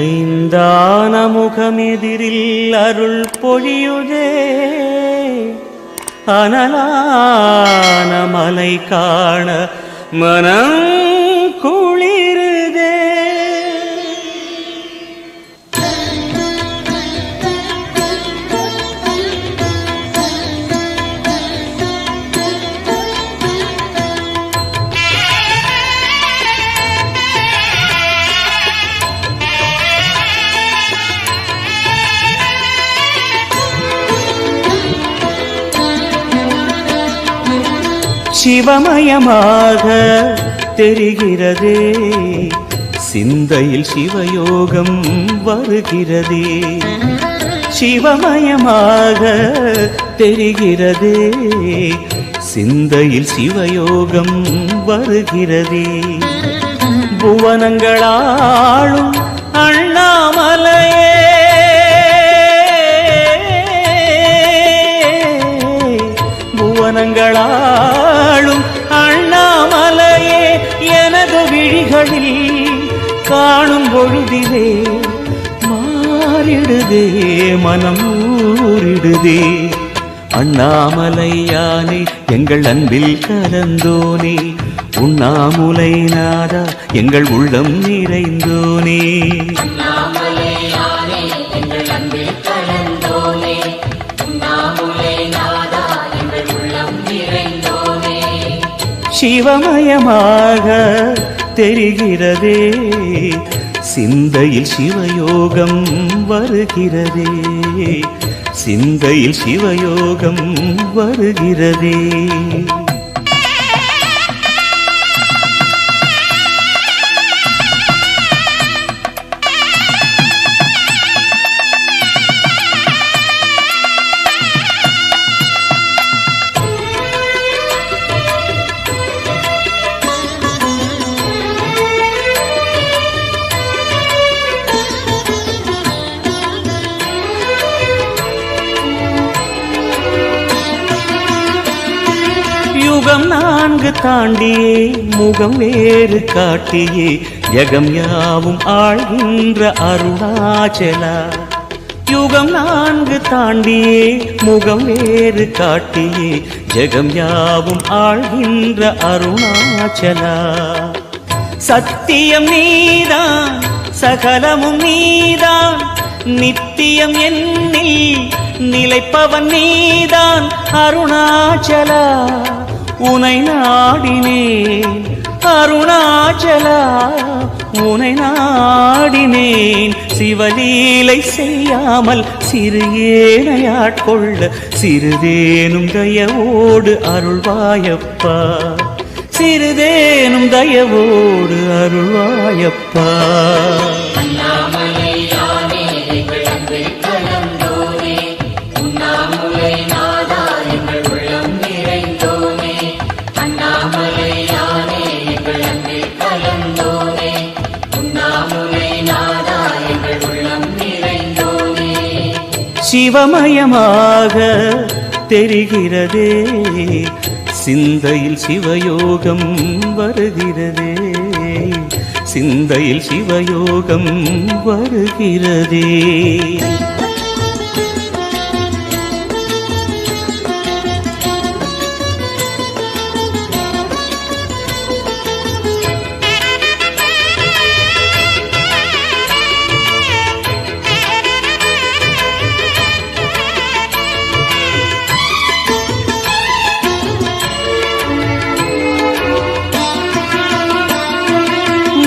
ஐந்தான முகமெதிரில் அருள் பொழியுதே அனலான மலை காண மனம் குளிருதே. சிவமயமாக தெரிகிறதே சிந்தையில் சிவயோகம் வருகிறதே. சிவமயமாக தெரிகிறதே சிந்தையில் சிவயோகம் வருகிறதே. புவனங்களாளும் அண்ணாமலையே புவனங்களாளும் அண்ணாமலையே எனது விழிகளில் காணும் பொழுதிலே மாறிடுதே மனம் ஊறிடுதே. அண்ணாமலையானே எங்கள் அன்பில் கலந்தோனே உண்ணாமுலை நாதா எங்கள் உள்ளம் நிறைந்தோனே. சிவமயமாக தெரிகிறதே சிந்தையில் சிவயோகம் வருகிறதே. சிந்தையில் சிவயோகம் வருகிறதே. யுகம் நான்கு தாண்டியே முகம் வேறு காட்டியே ஜகம் யாவும் ஆழ்கின்ற அருணாச்சலா. யுகம் நான்கு தாண்டியே முகம் வேறு காட்டியே ஜகம் யாவும் ஆழ்கின்ற அருணாச்சலா. சத்தியம் நீதான் சகலமும் நீதான் நித்தியம் என்னில் நிலைப்பவன் நீதான் அருணாச்சலா. உனை நாடினேன் அருணாச்சலா உனை நாடினேன். சிவலீலை செய்யாமல் சிறு ஏனையாட்கொள்ள சிறிதேனும் தயவோடு அருள்வாயப்பா. சிறிதேனும் தயவோடு அருள்வாயப்பா. சிவமயமாக தெரிகிறதே சிந்தையில் சிவயோகம் வருகிறதே. சிந்தையில் சிவயோகம் வருகிறதே.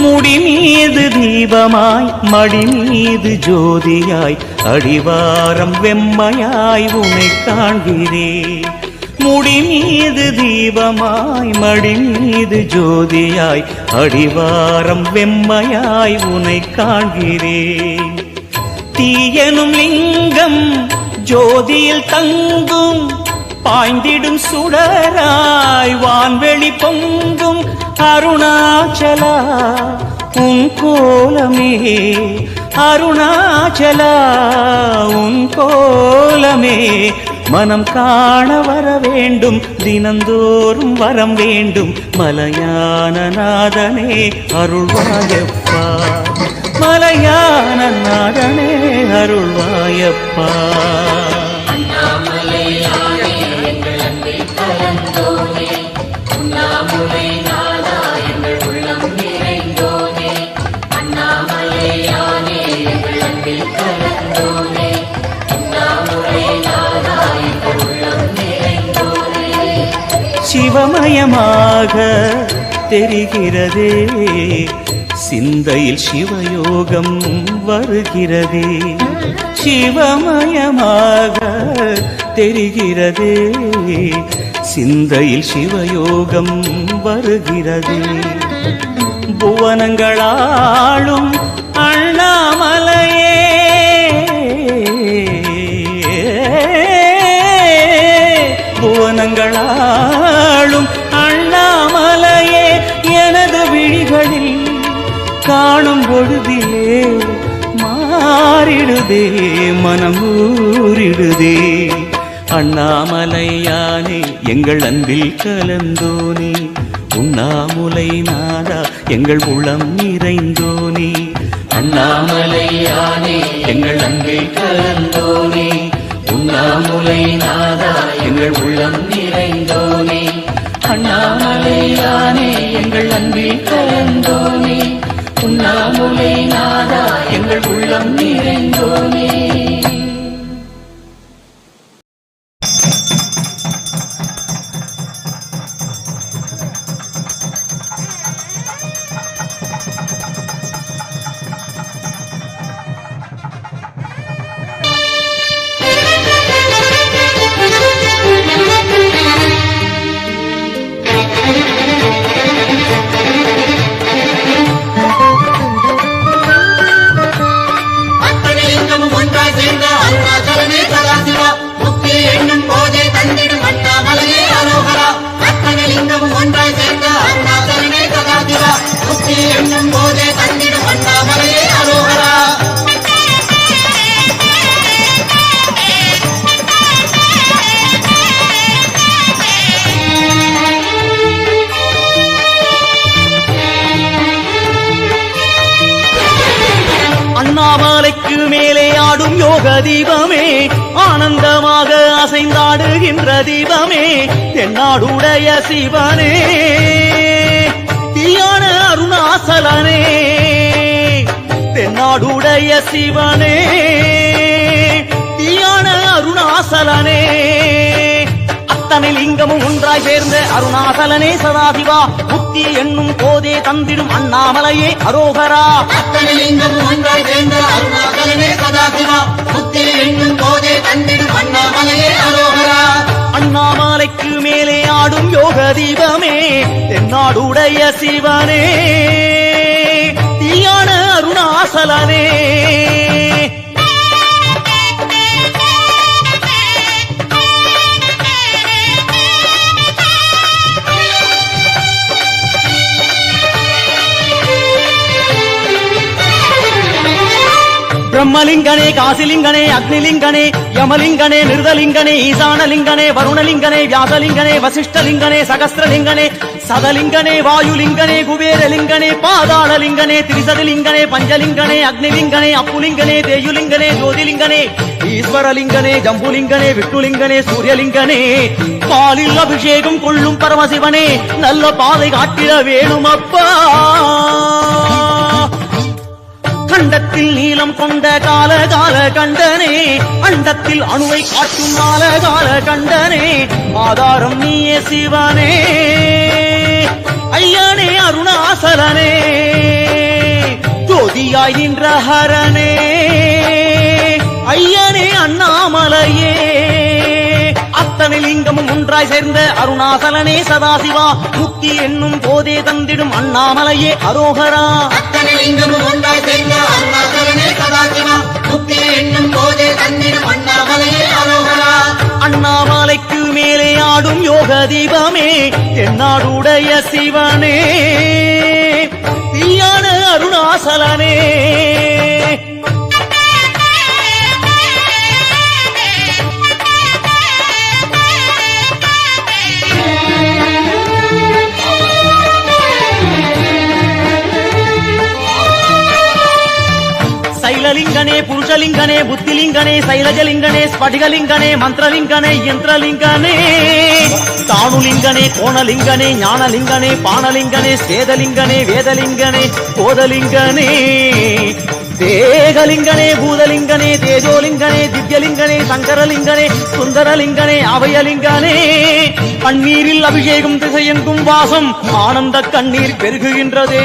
முடி மீது தீபமாய் மடி மீது ஜோதியாய் அடிவாரம் வெம்மையாய் உனை காண்கிறேன். முடி மீது தீபமாய் மடி மீது ஜோதியாய் அடிவாரம் வெம்மையாய் உனை காண்கிறேன். தீயனும் லிங்கம் ஜோதியில் தங்கும் பாய்ந்திடும் சுடராய் வான்வெளி பொங்கும் அருணாச்சலா உன் கோலமே. அருணாச்சலா உன் கோலமே. மனம் காண வர வேண்டும் தினந்தோறும் வரம் வேண்டும் மலையான நாதனே அருள்வாயப்பா. மலையான நாதனே அருள்வாயப்பா. சிவமயமாக தெரிகிறதே சிந்தையில் சிவயோகம் வருகிறதே. சிவமயமாக தெரிகிறதே சிந்தையில் சிவயோகம் வருகிறதே. புவனங்களாளும் அண்ணாமலையே புவனங்களாளும் அண்ணாமலையே எனது விழிகளில் காணும் பொழுதிலே மாறிடுதே மனம் ஊறிடுதே. அண்ணாமலையானே எங்கள் அன்பில் கலந்தோனே உண்ணாமுலை நாதா எங்கள் உளம் நிறைந்தோனே. அண்ணாமலையானே எங்கள் அன்பில் கலந்தோனே உண்ணாமுலை நாதா எங்கள் உள்ளம் நிறைந்தோனே. அண்ணாமலையானே எங்கள் அன்பில் கலந்தோனே உண்ணாமுலை நாதா எங்கள் உள்ளம் நிறைந்தோனே. அண்ணாமலைக்கு மேலே ஆடும் யோக தீபமே ஆனந்தமாக அசைந்தாடுகின்ற தீபமே தென்னாடுடைய சிவனே தீயான அருணாசலனே. தென்னாடுடைய சிவனே தீயான அருணாசலனே அத்தனை லிங்கமும் ஒன்றாய் சேர்ந்த அருணாசலனே சதாசிவா புத்தி என்னும் போதே தந்திடும் அண்ணாமலையே அரோகரா. அத்தனை லிங்கமும் ஒன்றாய் சேர்ந்த அருணாசலனே சதாசிவா புத்தி என்னும் போதே தந்திடும் அண்ணாமலையே அரோகரா. அண்ணாமலைக்கு மேலே ஆடும் யோக தீபமே தென்னாடுடைய சிவனே தீயான அருணாசலனே. பிரம்மலிங்கனே காசிலிங்கனே அக்னிலிங்கனே யமலிங்கனே நிருதலிங்கனே ஈசானலிங்கனே வருணலிங்கனே வியாசலிங்கனே வசிஷ்டலிங்கனே சகஸ்ரலிங்கனே சதலிங்கனே வாயுலிங்கனே குபேரலிங்கனே பாதாளலிங்கனே திரிசதலிங்கனே பஞ்சலிங்கனே அக்னிலிங்கனே அப்புலிங்கனே தேயுலிங்கனே ஜோதிலிங்கனே ஈஸ்வரலிங்கனே ஜம்புலிங்கனே விட்டுலிங்கனே சூரியலிங்கனே பாலில் அபிஷேகம் கொள்ளும் பரமசிவனே நல்ல பாதை காட்டிட வேணுமப்பா. கண்டத்தில் நீளம் கொண்ட கால கால கண்டனே அண்டத்தில் அணுவை காட்டும் கால கால கண்டனே ஆதாரம் நீயே சிவனே ஐயனே அருணாசலனே ஜோதியாய் நின்ற ஹரனே ஐயனே அண்ணாமலையே. அத்தனை லிங்கமும் ஒன்றாய் சேர்ந்த அருணாசலனே சதாசிவா முக்தி என்னும் போதே தந்திடும் அண்ணாமலையே அரோகரா. அத்தனை லிங்கமும் ஒன்றாய் சேர்ந்த அருணாசலனே சதாசிவா முக்தி என்னும் போதே தந்திடும் அண்ணாமலையே அரோகரா. அண்ணாமலைக்கு மேலே ஆடும் யோக தீபமே தென்னாடுடைய சிவனே தீயான அருணாசலனே. ஸ்ரீலிங்கனே புருஷலிங்கனே புத்திலிங்கனே சைலஜலிங்கனே ஸ்படிகலிங்கனே மந்திரலிங்கனே யந்திரலிங்கனே தானுலிங்கனே கோணலிங்கனே ஞானலிங்கனே பானலிங்கனே சேதலிங்கனே வேதலிங்கனே கோதலிங்கனே தேகலிங்கனே பூதலிங்கனே தேஜோலிங்கனே திவ்யலிங்கனே சங்கரலிங்கனே சுந்தரலிங்கனே அபயலிங்கனே கண்ணீரில் அபிஷேகம் திசையெங்கும் வாசம் ஆனந்த கண்ணீர் பெருகுகின்றதே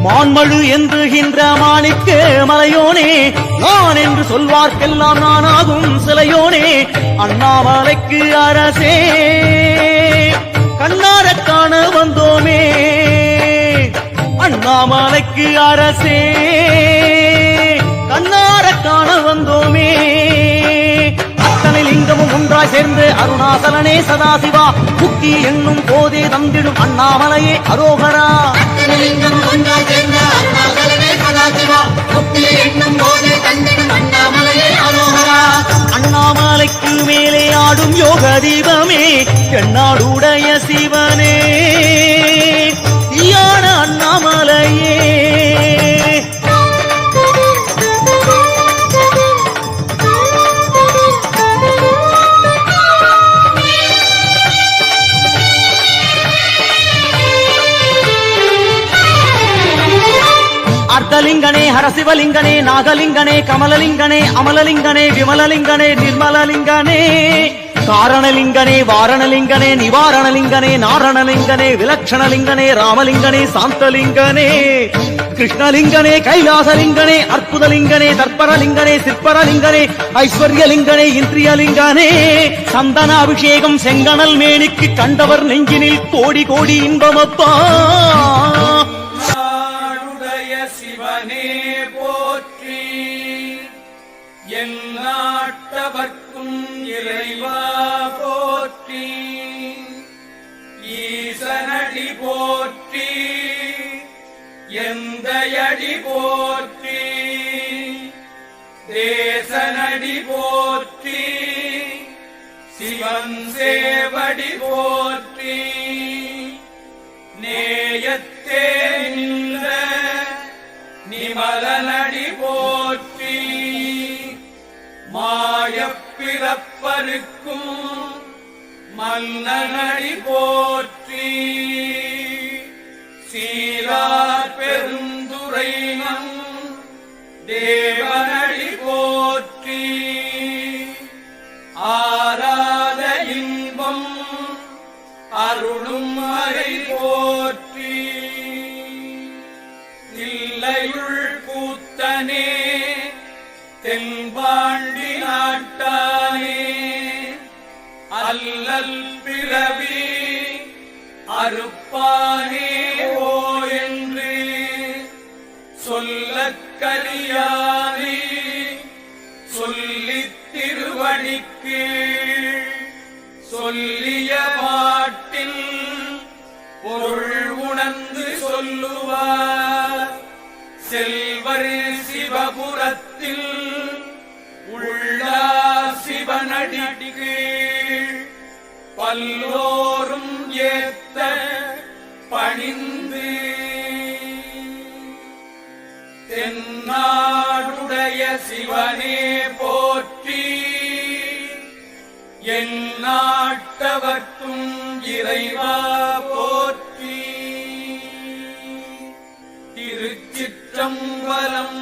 மான்மழு என்றுகின்ற மாணிக்க மலையோனே நான் என்று சொல்வார்க்கெல்லாம் நானாகும் சிலையோனே அண்ணாமலைக்கு அரசே கண்ணார காண வந்தோமே அண்ணாமலைக்கு அரசே கண்ணார காண வந்தோமே அத்தனை லிங்கமும் ஒன்றாய் சேர்ந்து அருணாசலனே சதாசிவா புத்தி என்னும் போதே தந்திடும் அண்ணாமலையே அரோகரா லிங்கம் ஒன்றாய் சேர்ந்த அருணாசலனே சதாசிவா முக்தி என்னும் போதே தந்திடும் அண்ணாமலையே அரோகரா அண்ணாமலைக்கு மேலே ஆடும் யோக தீபமே என்னாடுடைய சிவனே யான அண்ணாமலையே அர்த்தலிங்கனே ஹரசிவலிங்கனே நாகலிங்கனே கமலலிங்கனே அமலலிங்கனே விமலலிங்கனே நிர்மலலிங்கனே காரணலிங்கனே வாரணலிங்கனே நிவாரணலிங்கனே நாரணலிங்கனே விலக்ஷணலிங்கனே ராமலிங்கனே சாந்தலிங்கனே கிருஷ்ணலிங்கனே கைலாசலிங்கனே அற்புதலிங்கனே தற்பரலிங்கனே சிற்பரலிங்கனே ஐஸ்வர்யலிங்கனே இந்திரியலிங்கனே சந்தன அபிஷேகம் செங்கனல் மேனிக்கு கண்டவர் நெஞ்சினில் கோடி கோடி இன்பமப்பா சிவனே போற்றி எந்நாட்டவர்க்கும் இறைவா போற்றி ஈசனடி போற்றி எந்தையடி போற்றி தேசனடி போற்றி சிவன் சேவடி போற்றி நேயத்தே நின்ற நிமலனடி போற்றி மாயப்பிறப்பருக்கும் மன்னனடி போற்றி சீரார் பெருந்துரைனம் தேவனடி போற்றி ஆராத இன்பம் அருளும் அறை போற்றி தில்லையுள் கூத்தனே தென்பாண்டி நாட்டானே அல்லல் பிறவி அறுப்பானே ஓ என்று சொல்லக்கரியானே சொல்லித் திருவடிக்கு சொல்லிய பாட்டில் பொருள் உணர்ந்து சொல்லுவார் செல்வர் சிவபுரத்தில் உள்ளா சிவனடிக்கு பல்லோரும் ஏத்த பணிந்து தென்னாடுடைய சிவனே போற்றி எந்நாட்டவர்க்கும் இறைவா போற்றி திருச்சிற்றம்பலம்